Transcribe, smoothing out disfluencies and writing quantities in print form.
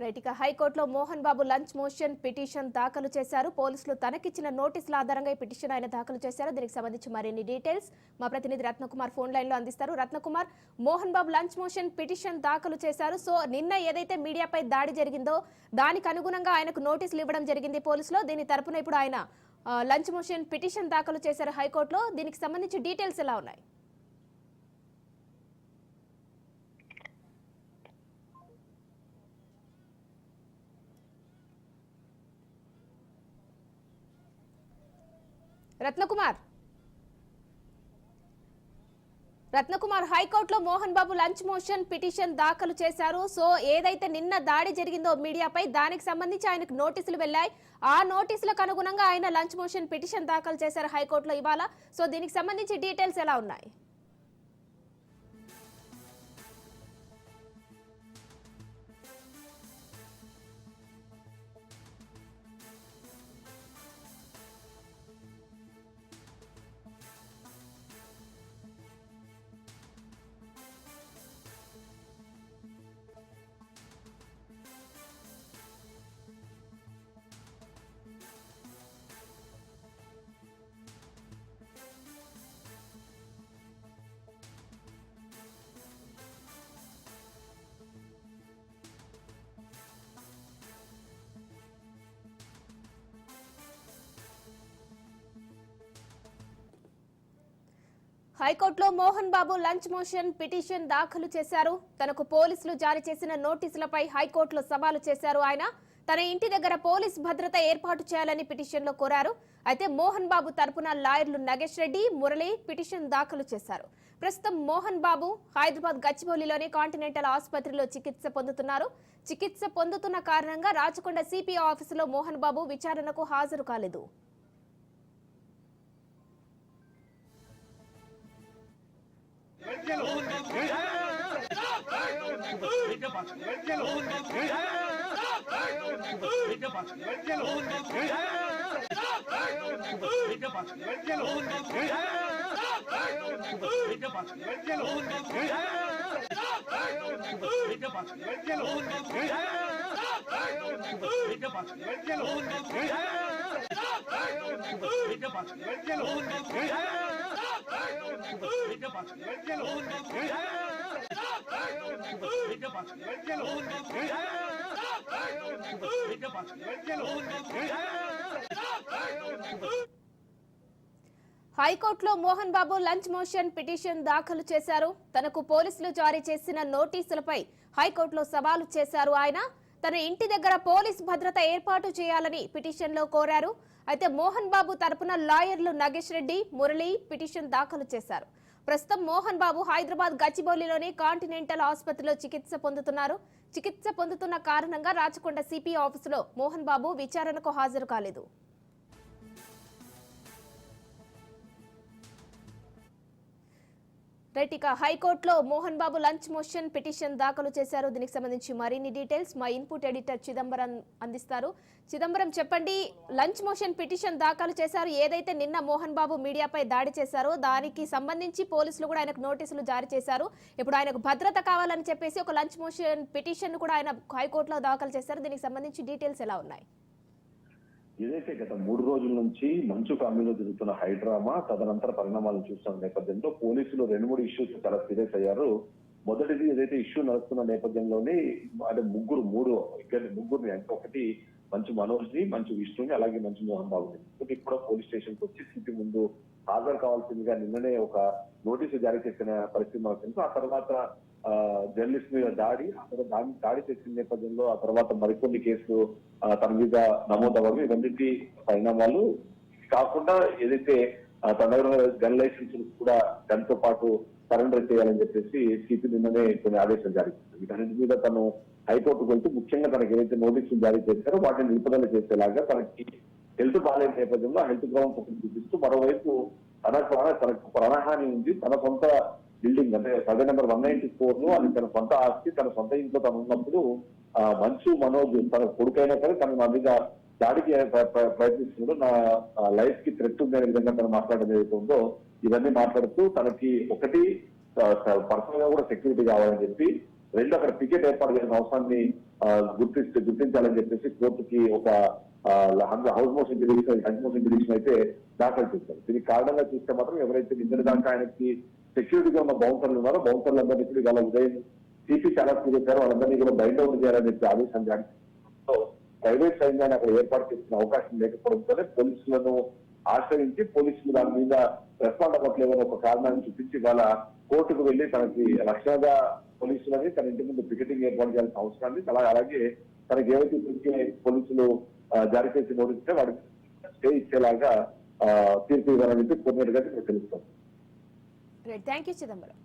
Right ఇక హైకోర్టులో Mohan Babu lunch motion petition దాఖలు చేశారు. పోలీసులు తనకిచ్చిన నోటీసుల ఆధారంగా ఈ పిటిషన్ ఆయన దాఖలు చేశారు. దీనికి సంబంధించి మరిన్ని డీటెయిల్స్ మా ప్రతినిధి రత్నకుమార్ ఫోన్ లైన్ లో అందిస్తారు. Ratnakumar, Mohan Babu lunch motion petition దాఖలు చేశారు. సో నిన్న ఏదైతే మీడియాపై దాడి జరిగిందో దానికి అనుగుణంగా ఆయనకు నోటీసులు ఇవ్వడం జరిగింది పోలీసులు. దీని తరపున ఇప్పుడు ఆయన లంచ్ మోషన్ పిటిషన్ దాఖలు చేశారు హైకోర్టులో. దీనికి సంబంధించి డీటెయిల్స్ ఎలా ఉన్నాయి? రత్నకుమార్, హైకోర్టులో Mohan Babu lunch motion petition దాఖలు చేశారు. సో ఏదైతే నిన్న దాడి జరిగిందో మీడియాపై దానికి సంబంధించి ఆయనకు నోటీసులు వెళ్లాయి. ఆ నోటీసులకు అనుగుణంగా ఆయన లంచ్ మోషన్ పిటిషన్ దాఖలు చేశారు హైకోర్టులో ఇవాళ. సో దీనికి సంబంధించి డీటెయిల్స్ ఎలా ఉన్నాయి? హైకోర్టులో Mohan Babu lunch motion petition దాఖలు చేశారు. తనకు పోలీసులు జారీ చేసిన నోటీసులపై హైకోర్టులో సవాలు చేశారు. ఆయన తన ఇంటి దగ్గర పోలీస్ భద్రత ఏర్పాటు చేయాలని పిటిషన్లో కోరారు. అయితే మోహన్ బాబు తరపున లాయర్లు నగేష్ రెడ్డి, మురళి పిటిషన్ దాఖలు చేశారు. ప్రస్తుతం మోహన్ బాబు హైదరాబాద్ గచ్చిబౌలిలోని కాంటినెంటల్ ఆసుపత్రిలో చికిత్స పొందుతున్నారు. చికిత్స పొందుతున్న కారణంగా రాచకొండ సిపిఓ ఆఫీసులో మోహన్ బాబు విచారణకు హాజరు కాలేదు. హైకోర్టులో Mohan Babu lunch motion petition దాఖలు చేశారు. తనకు పోలీసులు జారీ చేసిన నోటీసులపై హైకోర్టులో సవాలు చేశారు. ఆయన తన ఇంటి దగ్గర పోలీస్ భద్రత ఏర్పాటు చేయాలని పిటిషన్లో కోరారు. అయితే మోహన్ బాబు తరపున లాయర్లు నగేష్ రెడ్డి, మురళి పిటిషన్ దాఖలు చేశారు. ప్రస్తుతం మోహన్ బాబు హైదరాబాద్ గచ్చిబౌలిలోని కాంటినెంటల్ ఆసుపత్రిలో చికిత్స పొందుతున్నారు. చికిత్స పొందుతున్న కారణంగా రాచకొండ సిపిఓ ఆఫీసులో మోహన్ బాబు విచారణకు హాజరు కాలేదు. రైట్ ఇక హైకోర్టులో Mohan Babu lunch motion petition దాఖలు చేశారు. దీనికి సంబంధించి మరిన్ని డీటెయిల్స్ మా ఇన్పుట్ ఎడిటర్ చిదంబరం అందిస్తారు. చిదంబరం, చెప్పండి, లంచ్ మోషన్ పిటిషన్ దాఖలు చేశారు. ఏదైతే నిన్న మోహన్ బాబు మీడియాపై దాడి చేశారో దానికి సంబంధించి పోలీసులు కూడా ఆయనకు నోటీసులు జారీ చేశారు. ఇప్పుడు ఆయనకు భద్రత కావాలని చెప్పేసి ఒక లంచ్ మోషన్ పిటిషన్ కూడా ఆయన హైకోర్టులో దాఖలు చేశారు. దీనికి సంబంధించి డీటెయిల్స్ ఎలా ఉన్నాయి? ఏదైతే గత 3 రోజుల నుంచి మంచు ఫ్యామిలీలో జరుగుతున్న హైడ్రామా తదనంతర పరిణామాలను చూస్తున్న నేపథ్యంలో పోలీసులు 2-3 ఇష్యూస్ చాలా సీరియస్ అయ్యారు. మొదటిది ఏదైతే ఇష్యూ నడుస్తున్న నేపథ్యంలోనే అంటే ముగ్గురిని అంటే ఒకటి మంచు మనోజ్ ని, మంచు విష్ణుని, అలాగే మంచు మోహన్ బాబుని ముగ్గురికి కూడా పోలీస్ స్టేషన్ కి వచ్చి సిటీ ముందు హాజరు కావాల్సిందిగా నిన్ననే ఒక నోటీసు జారీ చేసిన పరిస్థితి మనకు తెలుసు. ఆ తర్వాత జర్నలిస్ట్ మీద దాడి చేసిన నేపథ్యంలో ఆ తర్వాత మరికొన్ని కేసులు తన మీద నమోదవ్వడం, ఇవన్నిటి పరిణామాలు కాకుండా ఏదైతే తన దగ్గర గన్ లైసెన్స్ కూడా గన్ తో పాటు సరెండర్ చేయాలని చెప్పేసి సిపి నిన్ననే కొన్ని ఆదేశాలు జారీ చేశారు. వీటన్నిటి మీద తను హైకోర్టుకు వెళ్తూ ముఖ్యంగా తనకి ఏదైతే నోటీసులు జారీ చేశారో వాటిని నిలుపుదల చేసేలాగా తనకి హెల్త్ బాగాలేని నేపథ్యంలో హెల్త్ గ్రౌండ్ చూపిస్తూ మరోవైపు తనకు ప్రాణహాని ఉంది. తన సొంత బిల్డింగ్ అంటే సర్వే నెంబర్ 194 లో అది తన సొంత ఆస్తి, తన సొంత ఇంట్లో తను ఉన్నప్పుడు మంచు మనోజ్ తన కొడుకైనా సరే తన నా మీద దాడికి ప్రయత్నిస్తున్నాడు, నా లైఫ్ కి థ్రెట్ ఉంది అనే విధంగా తను మాట్లాడడం ఏదైతే ఉందో ఇవన్నీ మాట్లాడుతూ తనకి ఒకటి పర్సనల్ గా కూడా సెక్యూరిటీ కావాలని చెప్పి రెండు అక్కడ పికెట్ ఏర్పాటు చేసిన అవసరాన్ని గుర్తించాలని చెప్పేసి కోర్టుకి ఒక హౌస్ మోషన్ పిటిషన్ అయితే దాఖలు చేశారు. దీనికి కారణంగా చూస్తే మాత్రం ఎవరైతే నిన్న దాకా ఆయనకి సెక్యూరిటీగా ఉన్న బౌన్సర్లు ఉన్నారో బౌన్సర్లందరినీ కూడా ఇవాళ ఉదయం సిపి చాలా చేశారు. వాళ్ళందరినీ కూడా బయట ఉండి చేయాలని చెప్పి ఆదేశం జారీ చేశారు. ప్రైవేట్ సైన్యాన్ని అక్కడ ఏర్పాటు చేసిన అవకాశం లేకపోవడంతోనే పోలీసులను ఆశ్రయించి పోలీసులు దాని మీద రెస్పాండ్ అవ్వట్లేదని ఒక కారణాన్ని చూపించి వాళ్ళ కోర్టుకు వెళ్లి తనకి రక్షణగా పోలీసులని తన ఇంటి ముందు పికెటింగ్ ఏర్పాటు చేయాల్సిన అవసరాన్ని అలాగే తనకి ఏవైతే ఇప్పటికే పోలీసులు జారీ చేసి నోటిస్తే వాడికి స్టే ఇచ్చేలాగా తీర్పు ఇవ్వాలని చెప్పి కోరినట్టుగా ఇప్పుడు తెలుస్తుంది. Thank you Chidambaram.